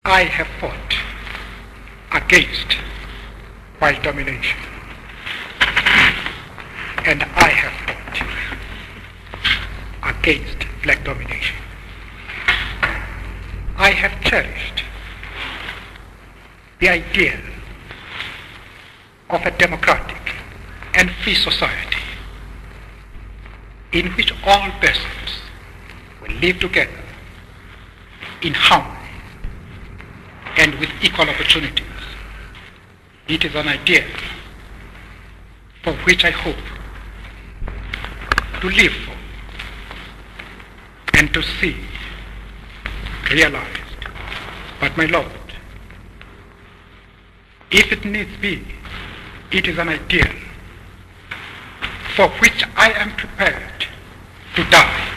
I have fought against white domination, and I have fought against black domination. I have cherished the idea of a democratic and free society in which all persons will live together in harmony and with equal opportunities. It is an idea for which I hope to live for and to see realized. But my Lord, if it needs be, it is an ideal for which I am prepared to die.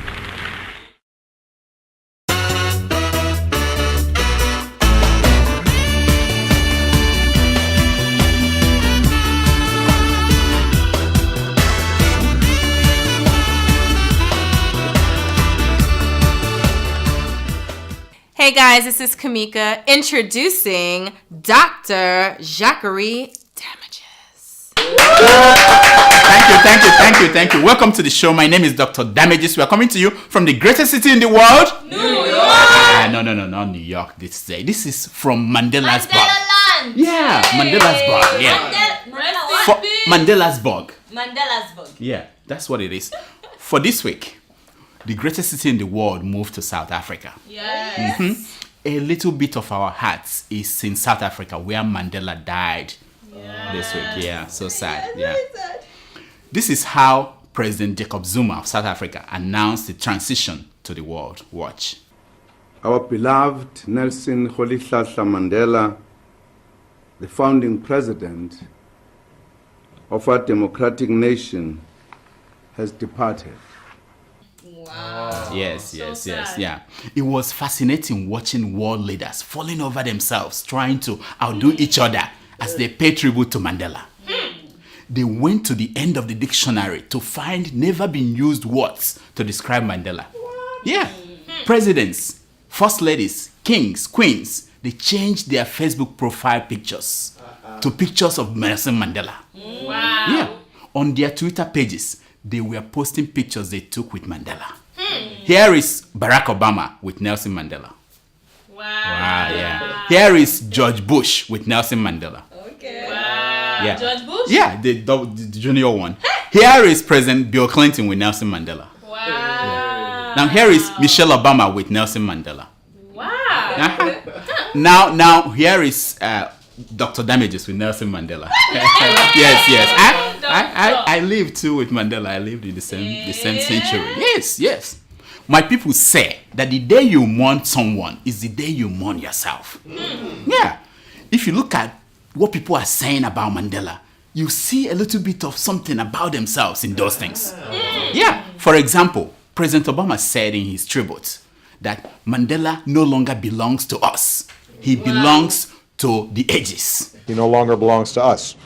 Hey guys, this is Kamika introducing Dr. Jacquerie Damages. Thank you. Welcome to the show. My name is Dr. Damages. We are coming to you from the greatest city in the world. New York. No, not New York. This is from Mandela's Bog. Land. Yeah, Mandela's Bog. Yeah. Mandela's Bog. Mandela's Bog. Yeah, that's what it is. For this week, the greatest city in the world moved to South Africa. Yes. A little bit of our hearts is in South Africa, where Mandela died this week. Yeah, so sad. Yeah. This is how President Jacob Zuma of South Africa announced the transition to the world. Watch. Our beloved Nelson Rolihlahla Mandela, the founding president of our democratic nation, has departed. Wow. Yes. Yeah. It was fascinating watching world leaders falling over themselves, trying to outdo each other as they pay tribute to Mandela. They went to the end of the dictionary to find never been used words to describe Mandela. Yeah. Presidents, first ladies, kings, queens, they changed their Facebook profile pictures to pictures of Nelson Mandela. Wow. Yeah. On their Twitter pages, they were posting pictures they took with Mandela. Here is Barack Obama with Nelson Mandela. Wow. Yeah. Here is George Bush with Nelson Mandela. Okay. Wow. Yeah. George Bush? Yeah, the junior one. Here is President Bill Clinton with Nelson Mandela. Wow. Yeah. Now here is Michelle Obama with Nelson Mandela. Wow. Now here is Dr. Damages with Nelson Mandela. Yes. I lived too with Mandela. I lived in the same century. Yes. My people say that the day you mourn someone is the day you mourn yourself. Yeah. If you look at what people are saying about Mandela, you see a little bit of something about themselves in those things. Yeah. For example, President Obama said in his tribute that Mandela no longer belongs to us. He belongs to the ages. He no longer belongs to us.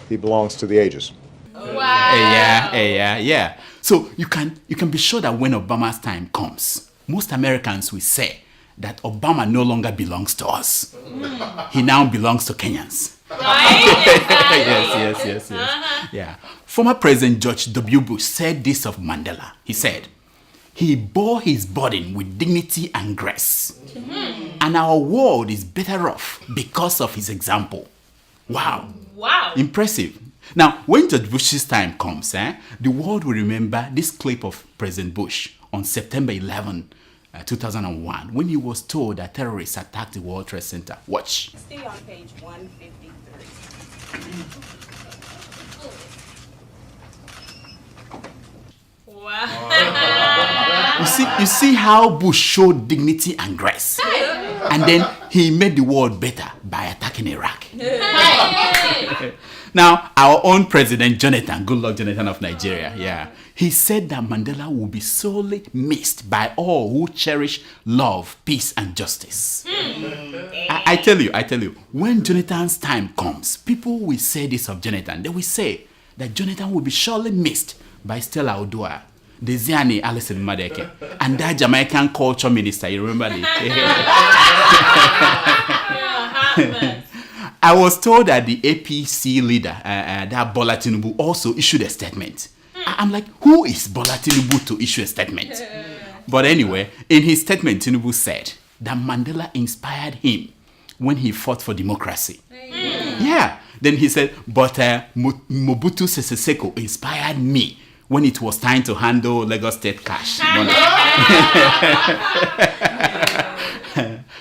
He belongs to the ages. Wow. Yeah. So you can be sure that when Obama's time comes, most Americans will say that Obama no longer belongs to us. He now belongs to Kenyans. Right? Yes. Yeah. Former President George W. Bush said this of Mandela. He said, "He bore his burden with dignity and grace. And our world is better off because of his example." Wow. Impressive. Now, when George Bush's time comes, the world will remember this clip of President Bush on September 11, 2001, when he was told that terrorists attacked the World Trade Center. Watch. Stay on page 153. Wow. You see how Bush showed dignity and grace. And then he made the world better by attacking Iraq. Now, our own president, Goodluck Jonathan of Nigeria, he said that Mandela will be sorely missed by all who cherish love, peace, and justice. I tell you, when Jonathan's time comes, people will say this of Jonathan. They will say that Jonathan will be surely missed by Stella Odua, Desiani Alison Madeke, and that Jamaican culture minister. You remember the I was told that the APC leader, that Bola Tinubu, also issued a statement. I'm like, who is Bola Tinubu to issue a statement? But anyway, in his statement, Tinubu said that Mandela inspired him when he fought for democracy. Yeah. Then he said, but Mobutu Sese Seko inspired me when it was time to handle Lagos State cash.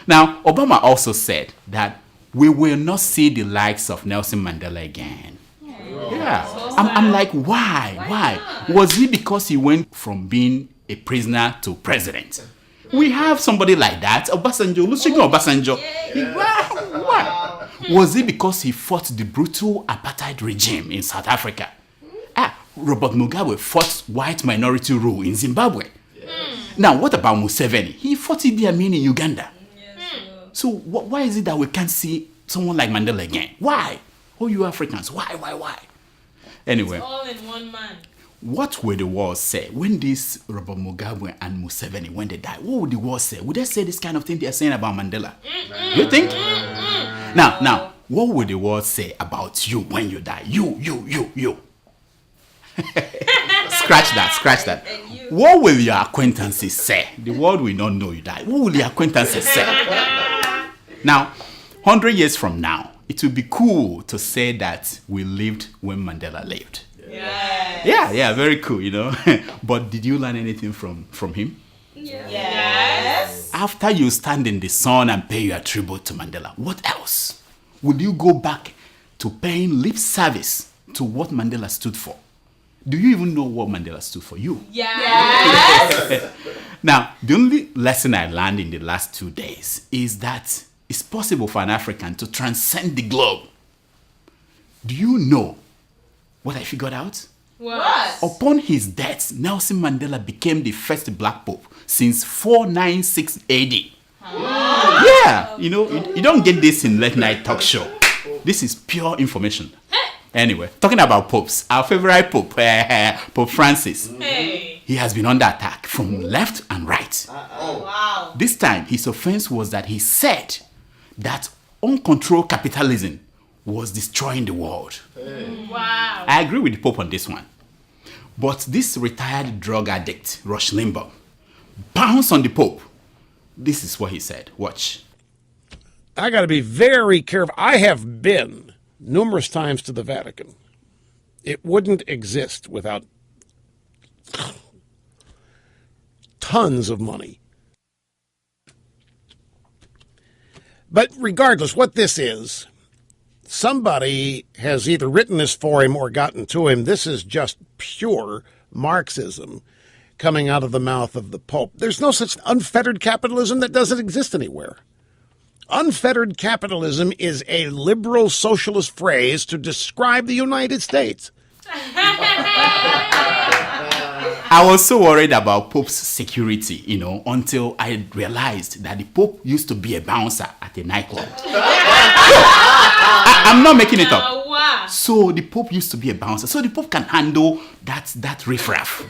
Now, Obama also said that we will not see the likes of Nelson Mandela again. Yeah. I'm like, why? Why? Was it because he went from being a prisoner to president? We have somebody like that, Obasanjo, Olusegun Obasanjo. Why? Was it because he fought the brutal apartheid regime in South Africa? Robert Mugabe fought white minority rule in Zimbabwe. Now, what about Museveni? He fought Idi Amin in Uganda. So why is it that we can't see someone like Mandela again? Why? Oh, you Africans, why? Anyway. It's all in one man. What will the world say when this Robert Mugabe and Museveni, when they die? What would the world say? Would they say this kind of thing they are saying about Mandela? You think? Now, what would the world say about you when you die? You. Scratch that. What will your acquaintances say? The world will not know you died. What will your acquaintances say? Now, 100 years from now, it will be cool to say that we lived when Mandela lived. Yes. Yeah, very cool, But did you learn anything from him? Yes. After you stand in the sun and pay your tribute to Mandela, what else? Would you go back to paying lip service to what Mandela stood for? Do you even know what Mandela stood for? You? Yes. Now, the only lesson I learned in the last 2 days is that it's possible for an African to transcend the globe. Do you know what I figured out? What? Upon his death, Nelson Mandela became the first black pope since 496 AD. Yeah, you don't get this in late night talk show. This is pure information. Anyway, talking about popes, our favorite pope, Pope Francis. Hey. He has been under attack from left and right. Wow. This time, his offense was that he said that uncontrolled capitalism was destroying the world. Wow. I agree with the Pope on this one. But this retired drug addict, Rush Limbaugh, bounced on the Pope. This is what he said. Watch. I got to be very careful. I have been numerous times to the Vatican. It wouldn't exist without tons of money. But regardless what this is, somebody has either written this for him or gotten to him. This is just pure Marxism coming out of the mouth of the Pope. There's no such unfettered capitalism. That doesn't exist anywhere. Unfettered capitalism is a liberal socialist phrase to describe the United States. I was so worried about Pope's security, until I realized that the Pope used to be a bouncer at a nightclub. I'm not making it up. Wow. So the Pope used to be a bouncer. So the Pope can handle that riffraff.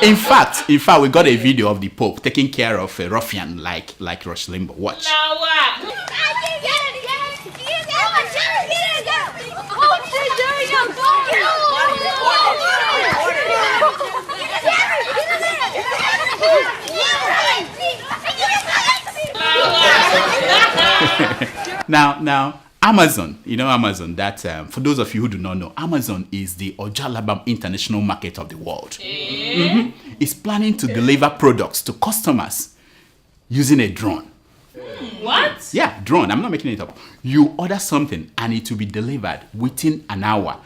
In fact, we got a video of the Pope taking care of a ruffian like Rush Limbaugh. Watch. Now what? Now, Amazon, Amazon, that for those of you who do not know, Amazon is the Ojalabam international market of the world. It's planning to deliver products to customers using a drone. What? Yeah, drone. I'm not making it up. You order something and it will be delivered within an hour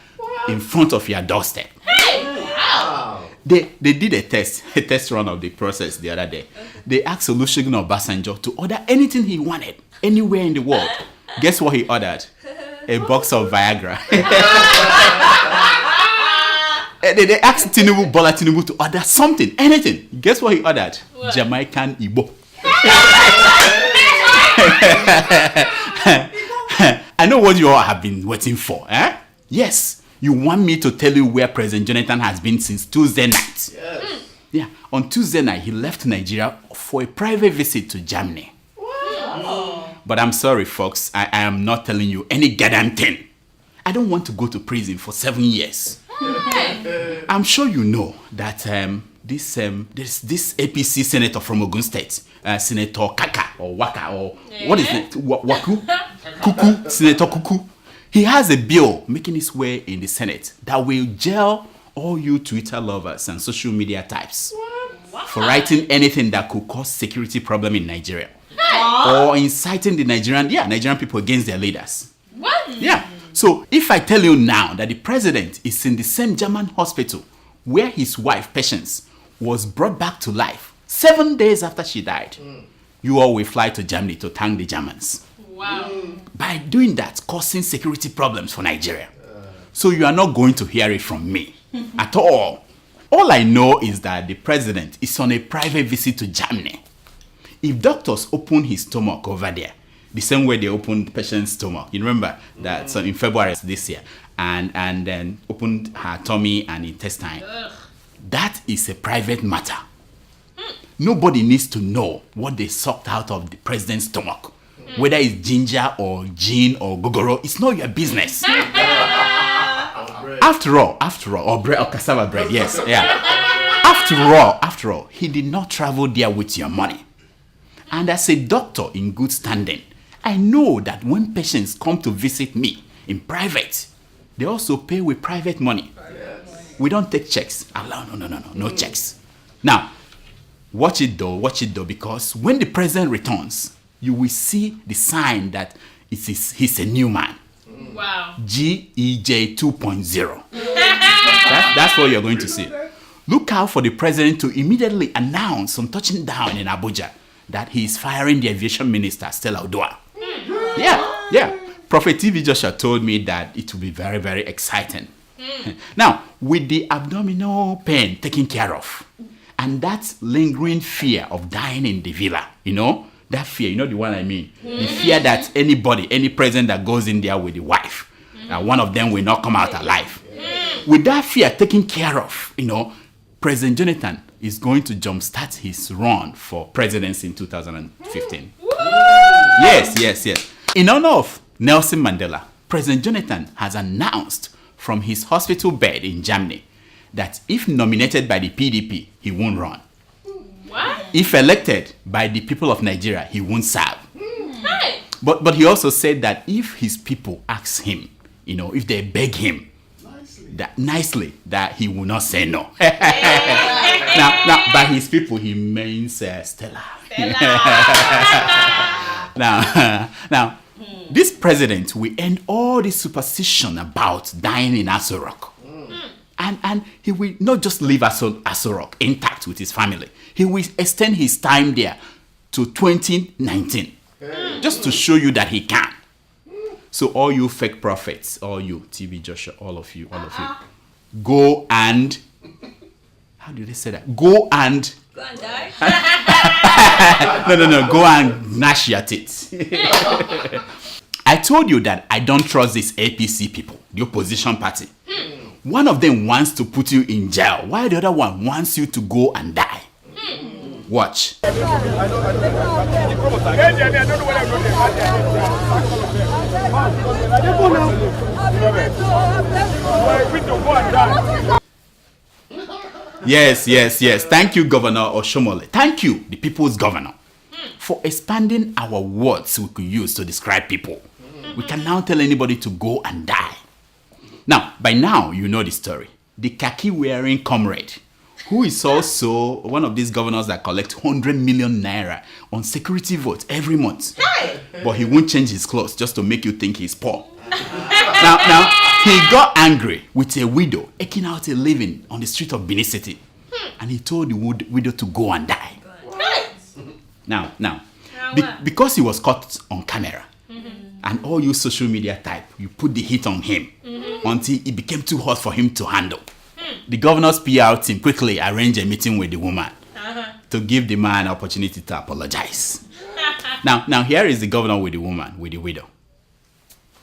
in front of your doorstep. Wow. They did a test run of the process the other day. They asked Olusegun Obasanjo to order anything he wanted, anywhere in the world. Guess what he ordered? A box of Viagra. They asked Bola Tinubu to order something, anything. Guess what he ordered? What? Jamaican Igbo. I know what you all have been waiting for. Yes. You want me to tell you where President Jonathan has been since Tuesday night? Yes. Yeah. On Tuesday night, he left Nigeria for a private visit to Germany. Wow. But I'm sorry, folks. I am not telling you any goddamn thing. I don't want to go to prison for 7 years. I'm sure you know that this APC senator from Ogun State, Senator Kaka or Waka or what is it? Waku? Kuku, Senator Kuku. He has a bill making its way in the Senate that will jail all you Twitter lovers and social media types for writing anything that could cause security problem in Nigeria or inciting the Nigerian people against their leaders. What? Yeah. So if I tell you now that the president is in the same German hospital where his wife, Patience, was brought back to life 7 days after she died, you all will fly to Germany to thank the Germans. Wow. By doing that, causing security problems for Nigeria. So you are not going to hear it from me at all. All I know is that the president is on a private visit to Germany. If doctors open his stomach over there, the same way they opened Patient's stomach, you remember that so in February this year, and then opened her tummy and intestine, that is a private matter. Nobody needs to know what they sucked out of the president's stomach. Whether it's ginger or gin or gogoro, it's not your business. After all, or bread or cassava bread, yes, yeah. After all, he did not travel there with your money. And as a doctor in good standing, I know that when patients come to visit me in private, they also pay with private money. We don't take checks. No checks. Now, watch it though, because when the president returns, you will see the sign that he's a new man. Wow. GEJ 2.0. That's what you're going to see. Look out for the president to immediately announce on touching down in Abuja that he is firing the aviation minister, Stella Odua. Yeah. Prophet TV Joshua told me that it will be very, very exciting. Now, with the abdominal pain taken care of, and that lingering fear of dying in the villa, that fear, the one I mean. The fear that any president that goes in there with the wife, one of them will not come out alive. With that fear taken care of, President Jonathan is going to jumpstart his run for presidency in 2015. Yes. In honor of Nelson Mandela, President Jonathan has announced from his hospital bed in Germany that if nominated by the PDP, he won't run. What? If elected by the people of Nigeria, he won't serve. Hey. But he also said that if his people ask him, if they beg him nicely, that he will not say no. Now, by his people, he means Stella. Now, this president will end all this superstition about dying in Aso Rock. And he will not just leave Aso Rock intact with his family. He will extend his time there to 2019. Just to show you that he can. So all you fake prophets, all you TV Joshua, all of you, go and, how do they say that? Go and die. No, go and gnash your teeth. I told you that I don't trust these APC people, the opposition party. One of them wants to put you in jail, while the other one wants you to go and die. Watch. Yes. Thank you, Governor Oshomole. Thank you, the people's governor, for expanding our words we could use to describe people. We can now tell anybody to go and die. Now, by now, you know the story. The khaki-wearing comrade, who is also one of these governors that collect 100 million naira on security votes every month. But he won't change his clothes just to make you think he's poor. Now, he got angry with a widow eking out a living on the street of Benin City. And he told the widow to go and die. Now, because he was caught on camera, and all you social media type, you put the heat on him until it became too hot for him to handle. The governor's PR team quickly arranged a meeting with the woman to give the man an opportunity to apologize. Now here is the governor with the woman, with the widow.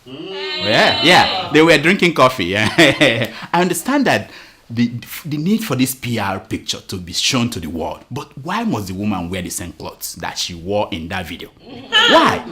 Yeah, they were drinking coffee. I understand that the need for this PR picture to be shown to the world, but why must the woman wear the same clothes that she wore in that video? Why?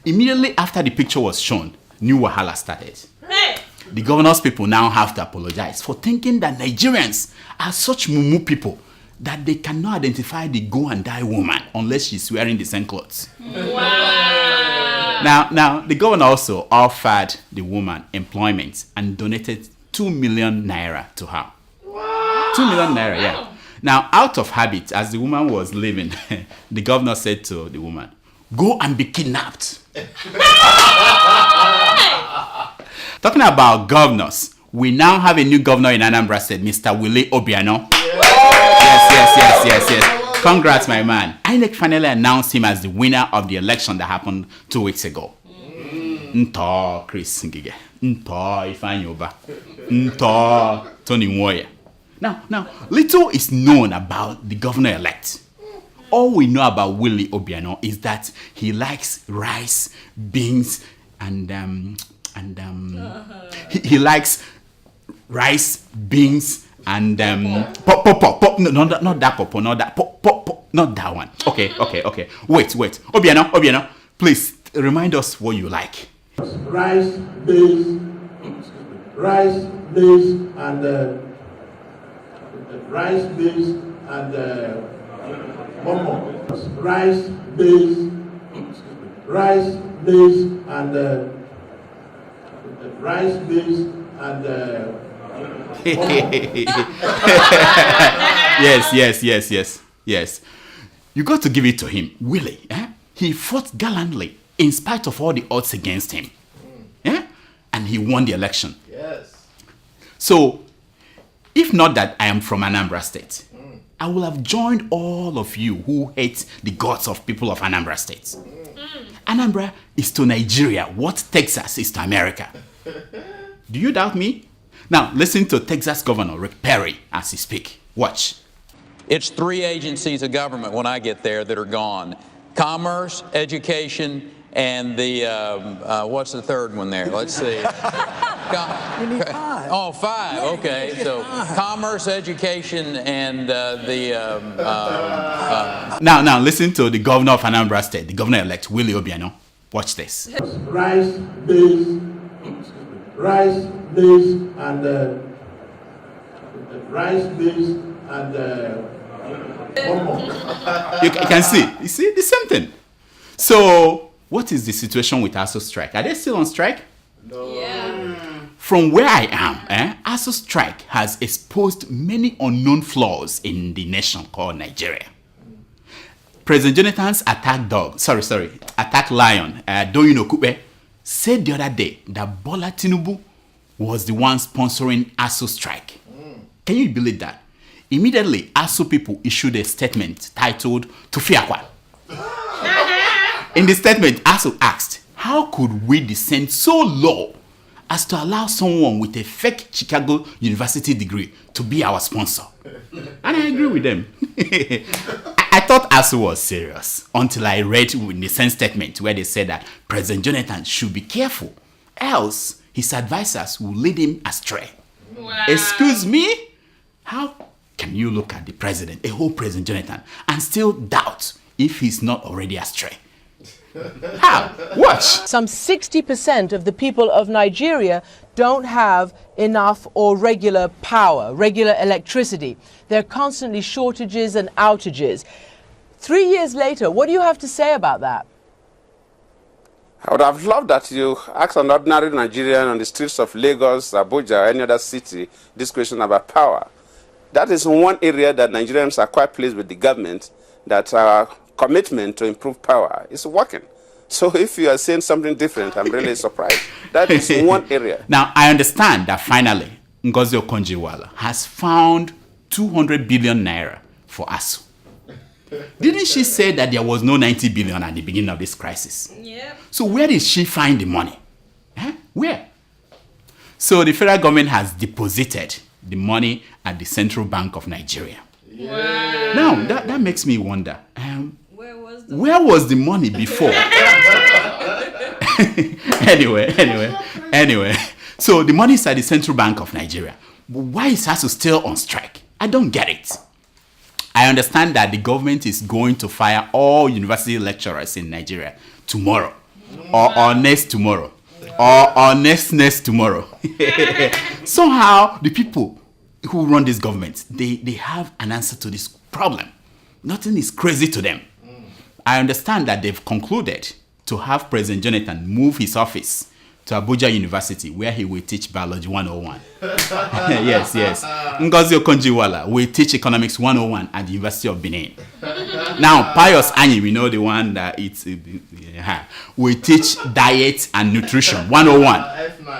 Immediately after the picture was shown, new wahala started. Hey. The governor's people now have to apologize for thinking that Nigerians are such mumu people that they cannot identify the go and die woman unless she's wearing the same clothes. Wow. Now, the governor also offered the woman employment and donated 2 million naira to her. Wow. 2 million naira, yeah. Now, out of habit, as the woman was leaving, the governor said to the woman, "Go and be kidnapped." Talking about governors, we now have a new governor in Anambra State, Mr. Willie Obiano. Yes. Congrats, my man. INEC finally announced him as the winner of the election that happened 2 weeks ago. Nto Chris Ngige. Nto Ifeanyi Uba. Nto Tony Nwoye. Now, little is known about the governor-elect. All we know about Willie Obiano is that he likes rice, beans, and he likes rice, beans, and pop. No, not that pop, not that pop, not that one. Okay. Wait. Obiano, please remind us what you like. Rice, beans, and rice, beans, and one more. Rice, beans, and rice, beans, and Yes. You got to give it to him, Willie. He fought gallantly in spite of all the odds against him. And he won the election. yes. So, if not that I am from Anambra State, I will have joined all of you who hate the gods of people of Anambra State. Anambra is to Nigeria what Texas is to America. Do you doubt me? Now, listen to Texas Governor Rick Perry as he speaks. Watch. It's 3 agencies of government when I get there that are gone. Commerce, education, and the, what's the third one there? Let's see. You need 5. Oh, 5, okay. So commerce, education, and Now, listen to the governor of Anambra State, the governor-elect, Willie Obiano. Watch this. Rice, beans, and one more. You can see. You see the same thing. So, what is the situation with ASU strike? Are they still on strike? No. Yeah. From where I am, ASU strike has exposed many unknown flaws in the nation called Nigeria. President Jonathan's attack lion, Doyin Okupe, said the other day that Bola Tinubu was the one sponsoring ASU strike. Can you believe that? Immediately, ASU people issued a statement titled Tufiakwa. In the statement, ASU asked, how could we descend so low as to allow someone with a fake Chicago University degree to be our sponsor? And I agree with them. I thought ASU was serious until I read in the same statement where they said that President Jonathan should be careful, else his advisors will lead him astray. Wow. Excuse me? How can you look at the president, a whole President Jonathan, and still doubt if he's not already astray? How? Watch. Some 60% of the people of Nigeria don't have enough or regular power, regular electricity. There are constantly shortages and outages. 3 years later, what do you have to say about that? I would have loved that you ask an ordinary Nigerian on the streets of Lagos, Abuja, or any other city this question about power. That is one area that Nigerians are quite pleased with the government, that our commitment to improve power is working. So if you are saying something different, I'm really surprised. That is one area. Now, I understand that finally, Ngozi Okonjo-Iweala has found 200 billion naira for ASU. Didn't she say that there was no 90 billion at the beginning of this crisis? Yep. So where did she find the money? Where? So the federal government has deposited the money at the Central Bank of Nigeria. Wow. Now, that makes me wonder, Where was the where was the money before? Anyway. So the money is at the Central Bank of Nigeria. But why is ASU still on strike? I don't get it. I understand that the government is going to fire all university lecturers in Nigeria tomorrow. or next tomorrow, or next tomorrow. Somehow, the people who run this government, they have an answer to this problem. Nothing is crazy to them. I understand that they've concluded to have President Jonathan move his office to Abuja University, where he will teach Biology 101. Yes. Ngozi Okonjo-Iweala will teach Economics 101 at the University of Benin. Now, Pius Anyi, we know the one that will teach Diet and Nutrition 101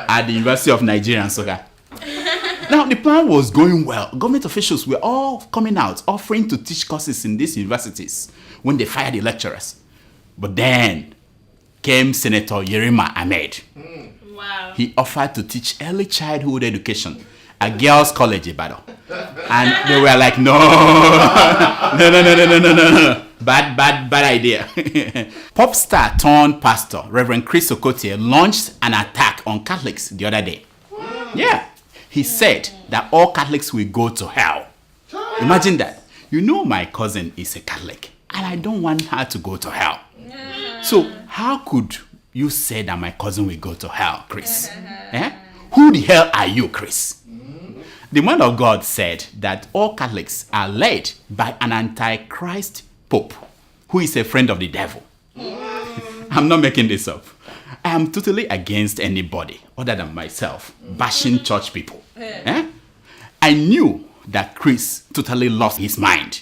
at the University of Nigeria and Nsukka. Now, the plan was going well. Government officials were all coming out, offering to teach courses in these universities when they fired the lecturers. But then came Senator Yerima Ahmed. Wow. He offered to teach early childhood education at Girls College Ibadan. And they were like, no. Bad idea. Pop star turned pastor, Reverend Chris Okotie, launched an attack on Catholics the other day. Yeah. He said that all Catholics will go to hell. Imagine that. You know my cousin is a Catholic, and I don't want her to go to hell. So how could you say that my cousin will go to hell, Chris? Who the hell are you, Chris? The man of God said that all Catholics are led by an antichrist pope who is a friend of the devil. I'm not making this up. I am totally against anybody other than myself bashing church people. I knew that Chris totally lost his mind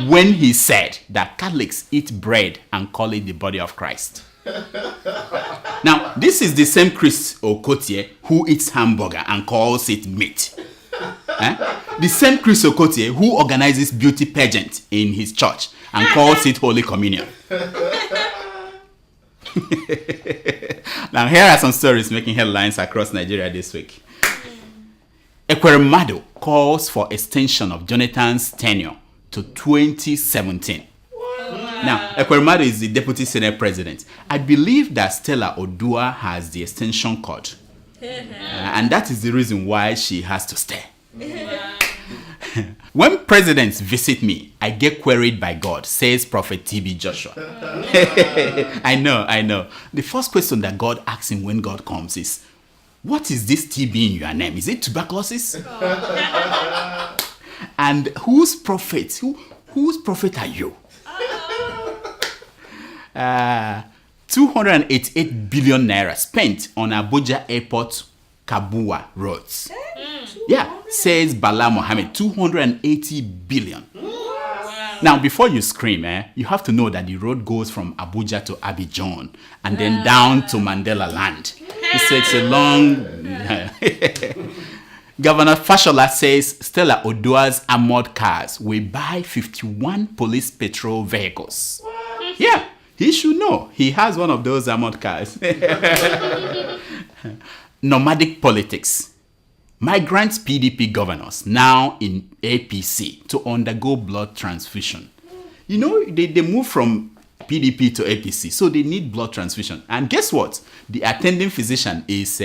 when he said that Catholics eat bread and call it the body of Christ. Now, this is the same Chris Okotie who eats hamburger and calls it meat. The same Chris Okotie who organizes beauty pageant in his church and calls it Holy Communion. Now, here are some stories making headlines across Nigeria this week. Ekweremadu calls for extension of Jonathan's tenure to 2017. Now, Ekweremadu is the Deputy Senate President. I believe that Stella Odua has the extension code. And that is the reason why she has to stay. When presidents visit me, I get queried by God, says Prophet T.B. Joshua. I know. The first question that God asks him when God comes is, what is this TB in your name? Is it tuberculosis? And whose prophet? Whose prophet are you? 288 billion naira spent on Abuja Airport Kabua roads. Yeah, says Bala Mohammed, 280 billion. Now, before you scream, you have to know that the road goes from Abuja to Abidjan and then down to Mandela Land. So it's a long... Governor Fashola says Stella Odua's armored cars will buy 51 police patrol vehicles. Yeah, he should know. He has one of those armored cars. Nomadic politics. Migrant PDP governors now in APC to undergo blood transfusion. You know, they move from PDP to APC, so they need blood transfusion. And guess what? The attending physician is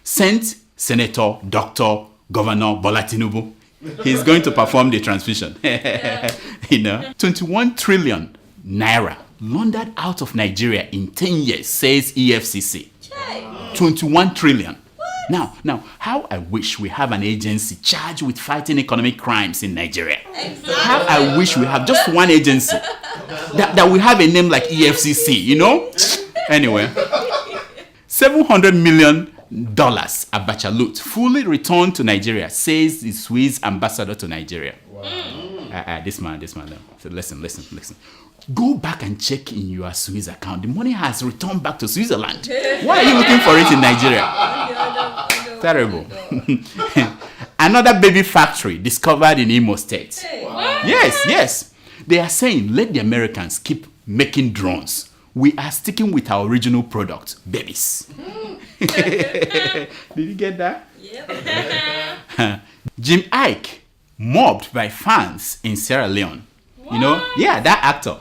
Saint Senator Dr. Governor Bola Tinubu. He's going to perform the transfusion. 21 trillion naira laundered out of Nigeria in 10 years, says EFCC. 21 trillion. Now, how I wish we have an agency charged with fighting economic crimes in Nigeria. Exactly. How I wish we have just one agency that will have a name like EFCC, you know? Anyway, $700 million Abacha loot fully returned to Nigeria, says the Swiss ambassador to Nigeria. Wow. This man. So listen. Go back and check in your Swiss account. The money has returned back to Switzerland. Why are you looking for it in Nigeria? Terrible. Another baby factory discovered in Imo State. Yes. They are saying, let the Americans keep making drones. We are sticking with our original product, babies. Did you get that? Yep. Jim Ike mobbed by fans in Sierra Leone. What? You know, that actor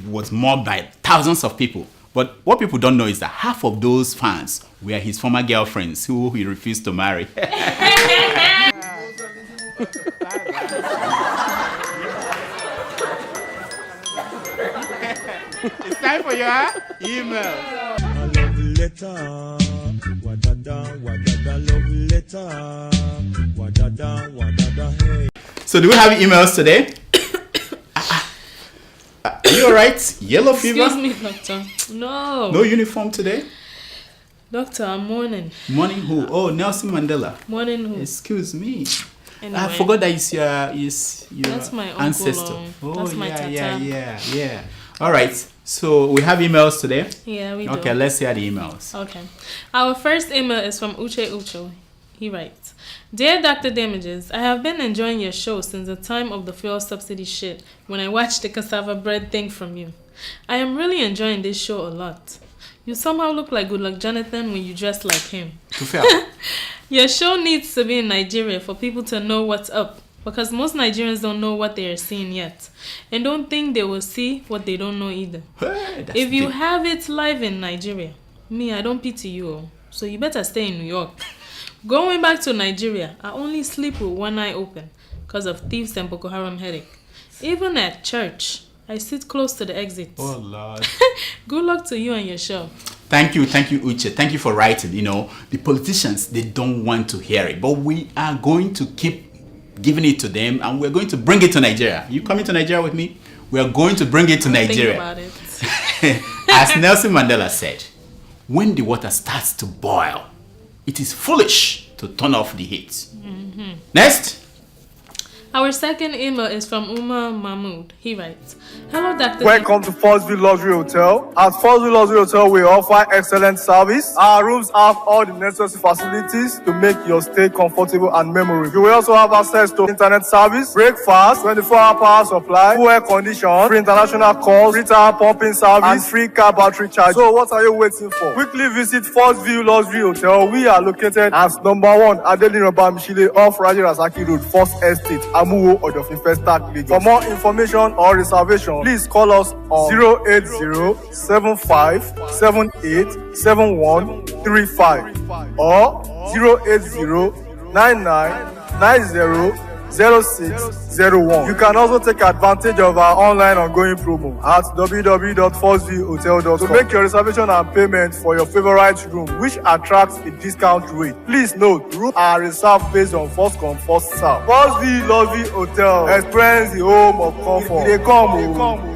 was mobbed by thousands of people. But what people don't know is that half of those fans were his former girlfriends who he refused to marry. It's time for your email. letter. Wadada, love letter. Wadada, hey. So do we have emails today? Are you alright? Yellow fever? Excuse me, doctor. No. No uniform today? Doctor, I'm mourning. Mourning who? Oh, Nelson Mandela. Mourning who? Excuse me. Anyway, I forgot that it's your that's my uncle, ancestor. that's my tata. Yeah. Alright. So we have emails today? Yeah, we do. Okay, let's hear the emails. Okay. Our first email is from Uche Ucho. He writes, Dear Dr. Damages, I have been enjoying your show since the time of the fuel subsidy shit when I watched the cassava bread thing from you. I am really enjoying this show a lot. You somehow look like Good Luck Jonathan when you dress like him. Your show needs to be in Nigeria for people to know what's up, because most Nigerians don't know what they are seeing yet and don't think they will see what they don't know either. If you have it live in Nigeria, me, I don't pity you, so you better stay in New York. Going back to Nigeria, I only sleep with one eye open because of thieves and Boko Haram headache. Even at church, I sit close to the exits. Oh, Lord. Good luck to you and your show. Thank you, Uche. Thank you for writing. You know, the politicians, they don't want to hear it, but we are going to keep giving it to them, and we're going to bring it to Nigeria. You coming to Nigeria with me? We are going to bring it to Nigeria. Think about it. As Nelson Mandela said, when the water starts to boil, it is foolish to turn off the heat. Mm-hmm. Next. Our second email is from Umar Mahmood. He writes, Hello, Dr. Welcome to First Luxury Hotel. At First Luxury Hotel, we offer excellent service. Our rooms have all the necessary facilities to make your stay comfortable and memorable. You will also have access to internet service, breakfast, 24-hour power supply, full air condition, free international calls, free tire pumping service, and free car battery charge. So what are you waiting for? Quickly visit First View Luxury Hotel. We are located at number 1 Adeola Bamishile off Raji Rasaki Road, First Estate, Amuwo, Odofin Festac, Lagos. For more information or reservation, please call us on 080-7578-7135 or 080-9990-0601. You can also take advantage of our online ongoing promo at www.firstviewhotel.com to make your reservation and payment for your favorite room, which attracts a discount rate. Please note, rooms are reserved based on first come, first serve. First View Lovely Hotel. Experience the home of comfort. They come.